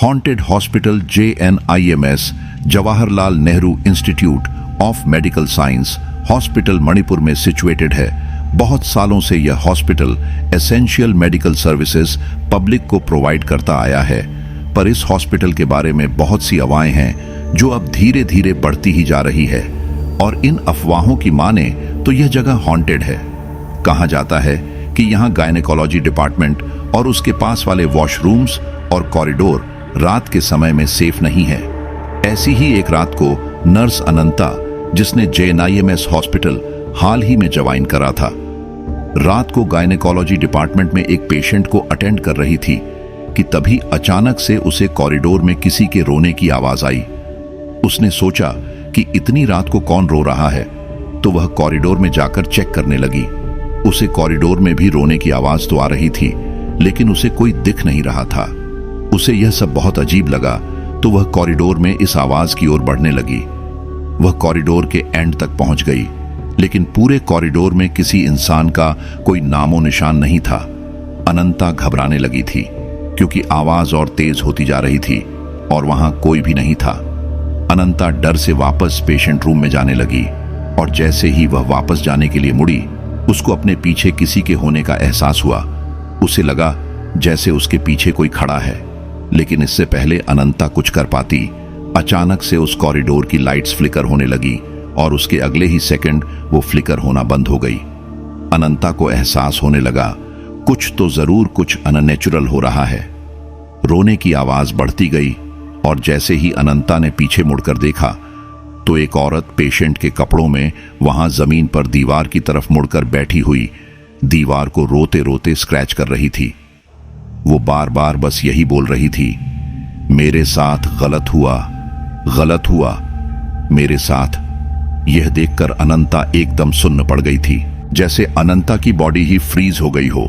Haunted hospital JNIMS Jawaharlal Nehru institute of medical science hospital Manipur में situated है। बहुत सालों से यह hospital essential medical services public को प्रोवाइड करता आया है, पर इस हॉस्पिटल के बारे में बहुत सी अफवाहें हैं जो अब धीरे धीरे बढ़ती ही जा रही है। और इन अफवाहों की माने तो यह जगह हॉन्टेड है। कहा जाता है कि यहाँ गायनेकोलॉजी डिपार्टमेंट और उसके पास वाले वॉशरूम्स और कॉरिडोर रात के समय में सेफ नहीं है। ऐसी ही एक रात को नर्स अनंता, जिसने JNIMS हॉस्पिटल हाल ही में ज्वाइन करा था, रात को गायनेकोलॉजी डिपार्टमेंट में एक पेशेंट को अटेंड कर रही थी कि तभी अचानक से उसे कॉरिडोर में किसी के रोने की आवाज आई। उसने सोचा कि इतनी रात को कौन रो रहा है, तो वह कॉरिडोर में जाकर चेक करने लगी। उसे कॉरिडोर में भी रोने की आवाज तो आ रही थी, लेकिन उसे कोई दिख नहीं रहा था। उसे यह सब बहुत अजीब लगा, तो वह कॉरिडोर में इस आवाज की ओर बढ़ने लगी। वह कॉरिडोर के एंड तक पहुंच गई, लेकिन पूरे कॉरिडोर में किसी इंसान का कोई नामो निशान नहीं था। अनंता घबराने लगी थी, क्योंकि आवाज और तेज होती जा रही थी और वहां कोई भी नहीं था। अनंता डर से वापस पेशेंट रूम में जाने लगी, और जैसे ही वह वापस जाने के लिए मुड़ी, उसको अपने पीछे किसी के होने का एहसास हुआ। उसे लगा जैसे उसके पीछे कोई खड़ा है, लेकिन इससे पहले अनंता कुछ कर पाती, अचानक से उस कॉरिडोर की लाइट्स फ्लिकर होने लगी और उसके अगले ही सेकंड वो फ्लिकर होना बंद हो गई। अनंता को एहसास होने लगा कुछ तो जरूर कुछ अननेचुरल हो रहा है। रोने की आवाज बढ़ती गई, और जैसे ही अनंता ने पीछे मुड़कर देखा तो एक औरत पेशेंट के कपड़ों में वहां जमीन पर दीवार की तरफ मुड़कर बैठी हुई दीवार को रोते रोते स्क्रैच कर रही थी। वो बार बार बस यही बोल रही थी, मेरे साथ गलत हुआ, मेरे साथ। यह देखकर अनंता एकदम सुन्न पड़ गई थी, जैसे अनंता की बॉडी ही फ्रीज हो गई हो।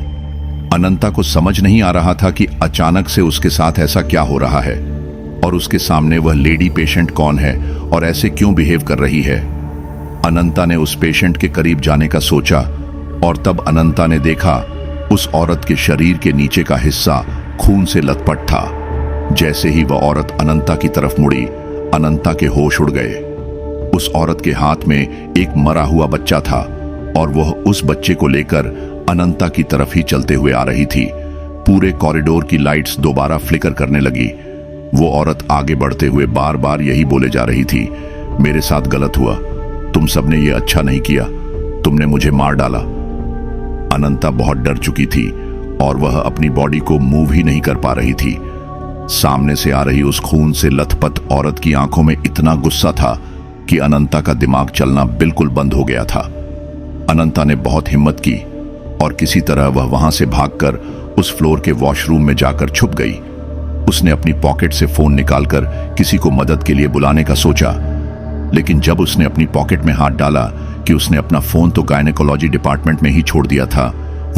अनंता को समझ नहीं आ रहा था कि अचानक से उसके साथ ऐसा क्या हो रहा है, और उसके सामने वह लेडी पेशेंट कौन है और ऐसे क्यों बिहेव कर रही है। अनंता ने उस पेशेंट के करीब जाने का सोचा, और तब अनंता ने देखा उस औरत के शरीर के नीचे का हिस्सा खून से लथपथ था। जैसे ही वह औरत अनंता की तरफ मुड़ी, अनंता के होश उड़ गए। उस औरत के हाथ में एक मरा हुआ बच्चा था, और वह उस बच्चे को लेकर अनंता की तरफ ही चलते हुए आ रही थी। पूरे कॉरिडोर की लाइट्स दोबारा फ्लिकर करने लगी। वो औरत आगे बढ़ते हुए बार बार यही बोले जा रही थी, मेरे साथ गलत हुआ, तुम सबने ये अच्छा नहीं किया, तुमने मुझे मार डाला। अनंता बहुत डर चुकी थी, और वह अपनी बॉडी को मूव ही नहीं कर पा रही थी। सामने से आ रही उस खून से लथपथ औरत की आंखों में इतना गुस्सा था कि अनंता का दिमाग चलना बिल्कुल बंद हो गया था। अनंता ने बहुत हिम्मत की, और किसी तरह वह वहां से भागकर उस फ्लोर के वॉशरूम में जाकर छुप गई। उसने अपनी पॉकेट से फोन निकालकर किसी को मदद के लिए बुलाने का सोचा, लेकिन जब उसने अपनी पॉकेट में हाथ डाला कि उसने अपना फोन तो गायनेकोलॉजी डिपार्टमेंट में ही छोड़ दिया था।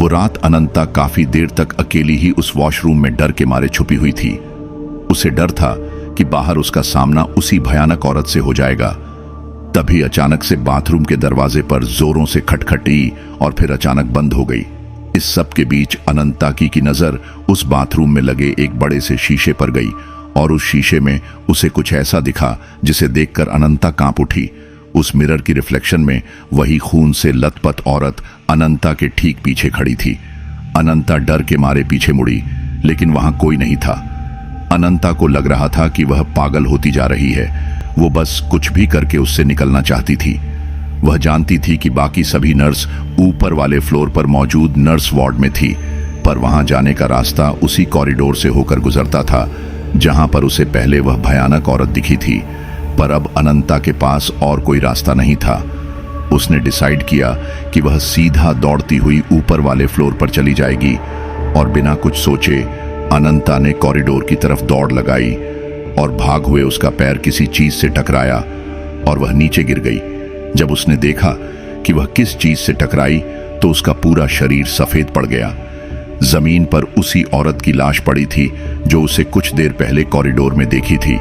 वो रात अनंता काफी देर तक अकेली ही उस वॉशरूम में डर के मारे छुपी हुई थी। उसे डर था कि बाहर उसका सामना उसी भयानक औरत से हो जाएगा। तभी अचानक से बाथरूम के दरवाजे पर जोरों से खटखटी और फिर अचानक बंद हो गई। इस सब के बीच अनंता की नजर उस बाथरूम में लगे एक बड़े से शीशे पर गई, और उस शीशे में उसे कुछ ऐसा दिखा जिसे देखकर अनंता कांप उठी। उस मिरर की रिफ्लेक्शन में वही खून से लथपथ औरत अनंता के ठीक पीछे खड़ी थी। अनंता डर के मारे पीछे मुड़ी, लेकिन वहां कोई नहीं था। अनंता को लग रहा था कि वह पागल होती जा रही है। वो बस कुछ भी करके उससे निकलना चाहती थी। वह जानती थी कि बाकी सभी नर्स ऊपर वाले फ्लोर पर मौजूद नर्स वार्ड में थी, पर वहां जाने का रास्ता उसी कॉरिडोर से होकर गुजरता था जहां पर उसे पहले वह भयानक औरत दिखी थी। पर अब अनंता के पास और कोई रास्ता नहीं था। उसने डिसाइड किया कि वह सीधा दौड़ती हुई ऊपर वाले फ्लोर पर चली जाएगी, और बिना कुछ सोचे अनंता ने कॉरिडोर की तरफ दौड़ लगाई, और भाग हुए उसका पैर किसी चीज से टकराया और वह नीचे गिर गई। जब उसने देखा कि वह किस चीज से टकराई, तो उसका पूरा शरीर सफेद पड़ गया। जमीन पर उसी औरत की लाश पड़ी थी जो उसे कुछ देर पहले कॉरिडोर में देखी थी।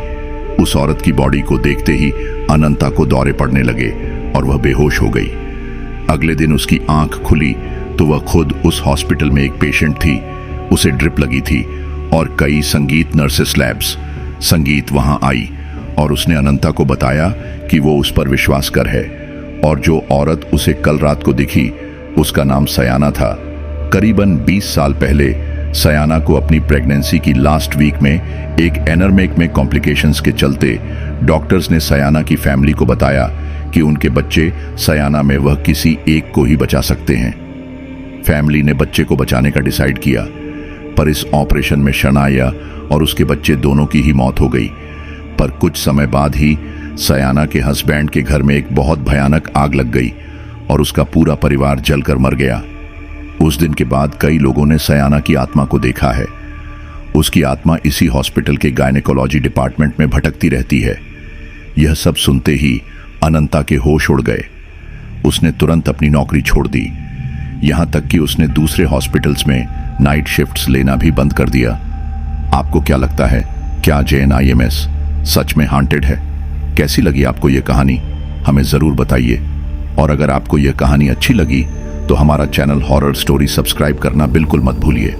उस औरत की बॉडी को देखते ही अनंता को दौरे पड़ने लगे और वह बेहोश हो गई। अगले दिन उसकी आंख खुली तो वह खुद उस हॉस्पिटल में एक पेशेंट थी। उसे ड्रिप लगी थी और कई संगीत नर्सेस लैब्स। संगीत वहां आई और उसने अनंता को बताया कि वो उस पर विश्वास कर है और जो औरत उसे कल रात को दिखी उसका नाम सयाना था। करीबन 20 साल पहले सयाना को अपनी प्रेगनेंसी की लास्ट वीक में एक एनर्मेक में कॉम्प्लिकेशंस के चलते डॉक्टर्स ने सयाना की फैमिली को बताया कि उनके बच्चे सयाना में वह किसी एक को ही बचा सकते हैं। फैमिली ने बच्चे को बचाने का डिसाइड किया, पर इस ऑपरेशन में शनाया और उसके बच्चे दोनों की ही मौत हो गई। पर कुछ समय बाद ही सयाना के हस्बैंड के घर में एक बहुत भयानक आग लग गई और उसका पूरा परिवार जलकर मर गया। उस दिन के बाद कई लोगों ने सयाना की आत्मा को देखा है। उसकी आत्मा इसी हॉस्पिटल के गायनेकोलॉजी डिपार्टमेंट में भटकती रहती है। यह सब सुनते ही अनंता के होश उड़ गए। उसने तुरंत अपनी नौकरी छोड़ दी, यहां तक कि उसने दूसरे हॉस्पिटल्स में नाइट शिफ्ट्स लेना भी बंद कर दिया। आपको क्या लगता है, क्या JNIMS सच में हांटेड है? कैसी लगी आपको यह कहानी? हमें जरूर बताइए। और अगर आपको यह कहानी अच्छी लगी तो हमारा चैनल हॉरर स्टोरी सब्सक्राइब करना बिल्कुल मत भूलिए।